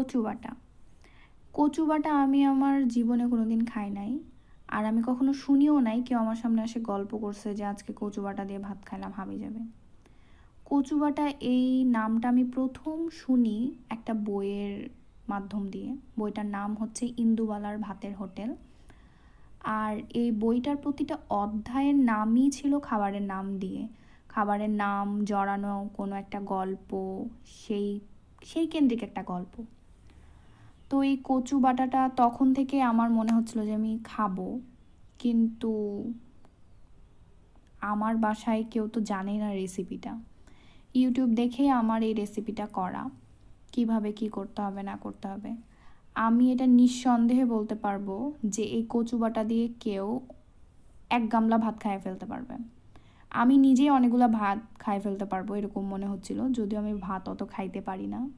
কচু বাটা। কচু বাটা আমি আমার জীবনে কোনো দিন খাই নাই। আর আমি কখনো শুনিও নাই কেউ আমার সামনে এসে গল্প করছে যে আজকে কচু বাটা দিয়ে ভাত খাইলাম হাবিজাবি। কচু বাটা এই নামটা আমি প্রথম শুনি একটা বইয়ের মাধ্যম দিয়ে। বইটার নাম হচ্ছে ইন্দুবালার ভাতের হোটেল। আর এই বইটার প্রতিটা অধ্যায়ের নামই ছিল খাবারের নাম দিয়ে। খাবারের নাম জড়ানো কোনো একটা গল্প, সেই সেই কেন্দ্রিক একটা গল্প। তো এই কচু বাটাটা তখন থেকে আমার মনে হচ্ছিল যে আমি খাবো, কিন্তু আমার বাসায় কেউ তো জানে না রেসিপিটা। ইউটিউব দেখে আমার এই রেসিপিটা করা, কিভাবে কি করতে হবে না করতে হবে। আমি এটা নিঃসন্দেহে বলতে পারবো যে এই কচু বাটা দিয়ে কেউ এক গামলা ভাত খাইয়ে ফেলতে পারবে। আমি নিজেই অনেকগুলো ভাত খাইয়ে ফেলতে পারবো এরকম মনে হচ্ছিল, যদিও আমি ভাত অত খাইতে পারি না।